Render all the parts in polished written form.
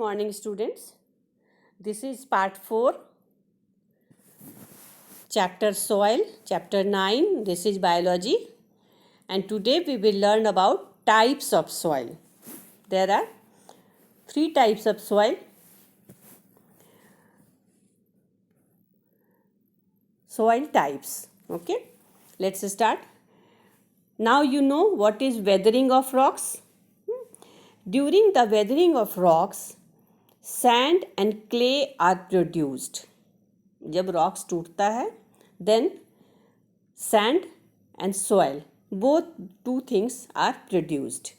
morning, students. This is part 4, chapter soil, chapter 9. This is biology, and today we will learn about types of soil. There are 3 types of soil. Soil types. Okay, let's start. Now you know what is weathering of rocks. During the weathering of rocks, sand and clay are produced. जब rocks टूटता है, then sand and soil, both two things are produced.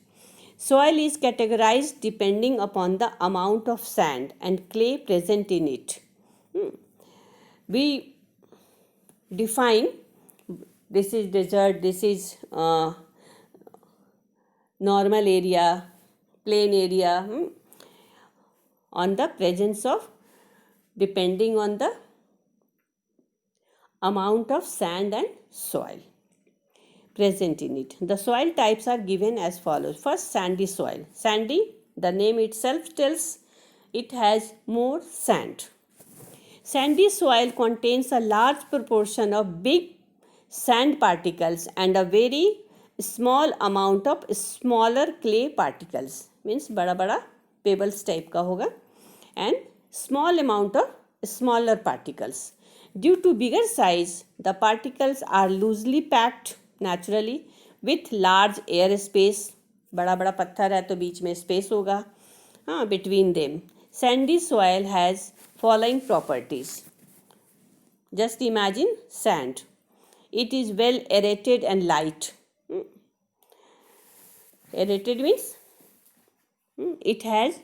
Soil is categorized depending upon the amount of sand and clay present in it. We define this is desert, this is normal area, plain area, on the presence of, depending on the amount of sand and soil present in it. The soil types are given as follows. First, sandy soil. Sandy, the name itself tells it has more sand. Sandy soil contains a large proportion of big sand particles and a very small amount of smaller clay particles. Means बड़ा बड़ा pebbles type का होगा and small amount of smaller particles. Due to bigger size, the particles are loosely packed naturally with large air space. बड़ा बड़ा पत्थर है तो बीच में space होगा between them. Sandy soil has following properties. Just imagine sand. It is well aerated and light. Aerated means it has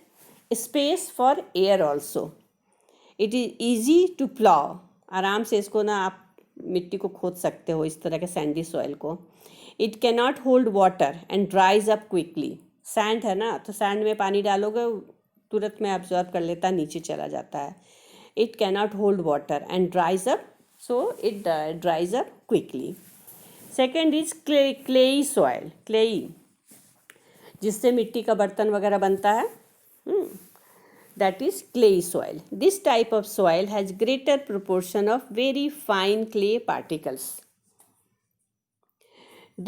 space for air also. It is easy to plow. आराम से इसको ना आप मिट्टी को खोद सकते हो इस तरह के सैंडी सॉइल को. It can not hold water and dries up quickly. Sand है ना, तो सैंड में पानी डालोगे तुरंत में एब्जॉर्ब कर लेता है, नीचे चला जाता है. It can not hold water and dries up, so it dries up quickly. Second is clayey soil. Clayey जिससे मिट्टी का बर्तन वगैरह बनता है, that is clay soil. This type of soil has greater proportion of very fine clay particles.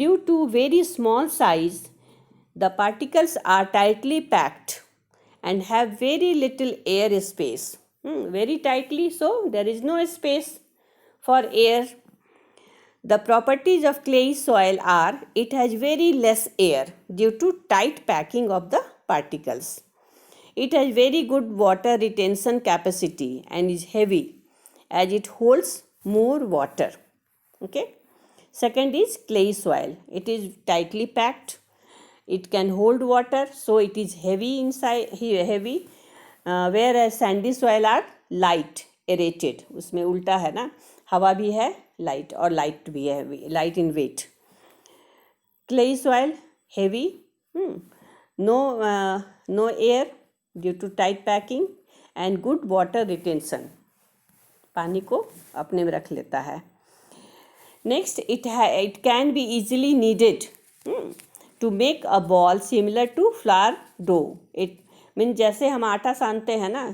Due to very small size, the particles are tightly packed and have very little air space. Very tightly, so there is no space for air. The properties of clay soil are it has very less air due to tight packing of the particles. It has very good water retention capacity and is heavy as it holds more water. Okay. Second is clay soil. It is tightly packed. It can hold water, so it is heavy inside, heavy. Whereas sandy soil are light, aerated. उसमें उल्टा है ना, हवा भी है light और light भी है, light in weight. Clay soil heavy, no air due to tight packing and good water retention. पानी को अपने में रख लेता है. Next, it can be easily kneaded to make a ball similar to flour dough. It means जैसे हम आटा सानते हैं ना,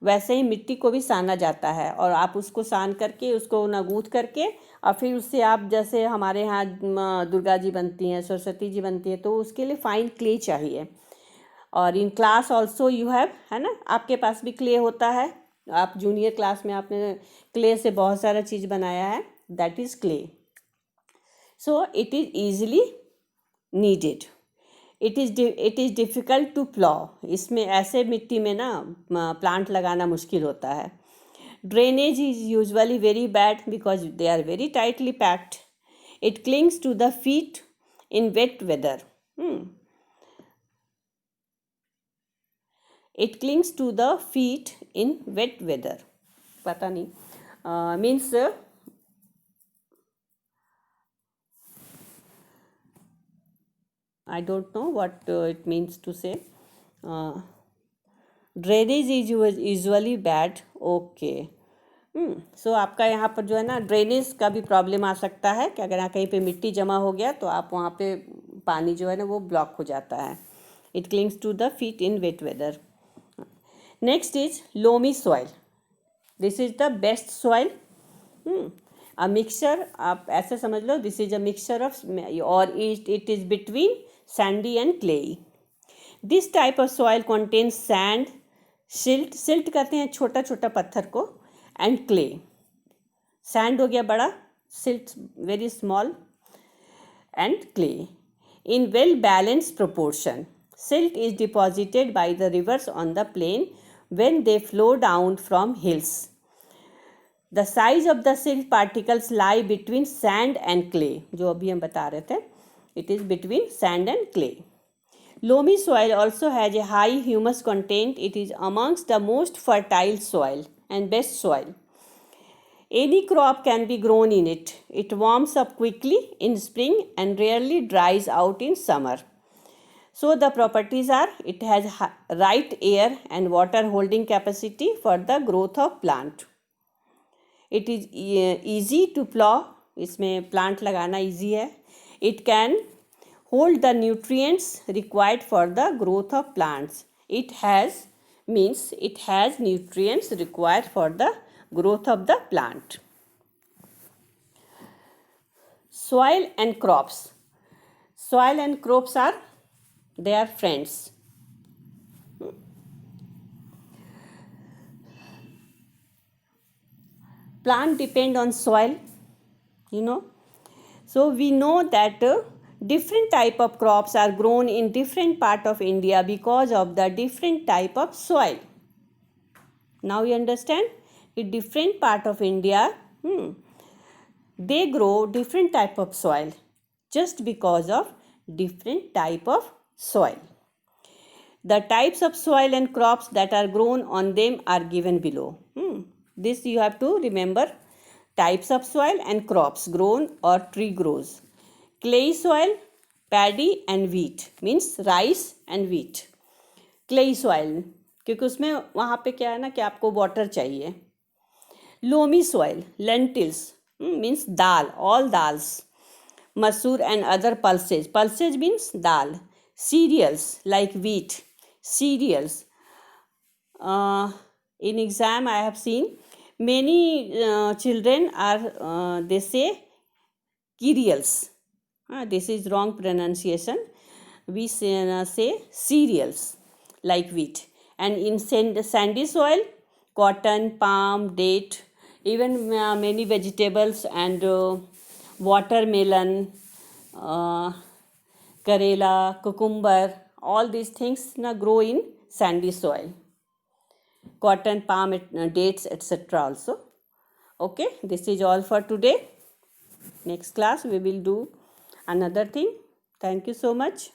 वैसे ही मिट्टी को भी साना जाता है, और आप उसको सान करके उसको ना गूँथ करके और फिर उससे आप, जैसे हमारे यहाँ दुर्गा जी बनती हैं, सरस्वती जी बनती है, तो उसके लिए फाइन क्ले चाहिए. और in class also you have, है ना, आपके पास भी क्ले होता है. आप जूनियर क्लास में आपने क्ले से बहुत सारा चीज़ बनाया है, that is clay. So it is easily kneaded. It is difficult to plough. इसमें ऐसे मिट्टी में ना प्लांट लगाना मुश्किल होता है. Drainage is usually very bad because they are very tightly packed. It clings to the feet in wet weather. It clings to the feet in wet weather. पता नहीं, means I don't know what it means to say. Drainage is usually bad. Okay. सो आपका यहाँ पर जो है ना drainage का भी प्रॉब्लम आ सकता है कि अगर यहाँ कहीं पे मिट्टी जमा हो गया तो आप वहाँ पे पानी जो है ना वो ब्लॉक हो जाता है. It clings to the feet in wet weather. Next is loamy soil. This is the best soil. A mixture, आप ऐसे समझ लो, this is a mixture of, or it is between sandy and clay. This type of soil contains sand, silt कहते हैं छोटा छोटा पत्थर को, and clay. Sand हो गया बड़ा, silt very small, and clay in well balanced proportion. Silt is deposited by the rivers on the plain when they flow down from hills. The size of the silt particles lie between sand and clay. जो अभी हम बता रहे थे, it is between sand and clay. Loamy soil also has a high humus content. It is amongst the most fertile soil and best soil. Any crop can be grown in it. It warms up quickly in spring and rarely dries out in summer. So the properties are, it has right air and water holding capacity for the growth of plant. It is easy to plow. इसमें plant लगाना easy है. It can hold the nutrients required for the growth of plants. It has nutrients required for the growth of the plant. Soil and crops. Soil and crops are, they are friends. Plant depend on soil, So we know that different type of crops are grown in different part of India because of the different type of soil. Now you understand? In different part of India, they grow different type of soil just because of different type of soil. The types of soil and crops that are grown on them are given below. This you have to remember. Types of soil and crops grown or tree grows. Clay soil, paddy and wheat, means rice and wheat. Clay soil, क्योंकि उसमें वहाँ पे क्या है ना कि आपको water चाहिए. Loamy soil, lentils, means dal, all dals. Masoor and other pulses. Pulses means dal. Cereals like wheat. Cereals. In exam I have seen many children are, they say cereals. This is wrong pronunciation. We say cereals like wheat. And in sandy soil, cotton, palm, date, even many vegetables and watermelon, karela, cucumber, all these things grow in sandy soil. Cotton, palm, dates, etc. also. Okay, this is all for today. Next class we will do another thing. Thank you so much.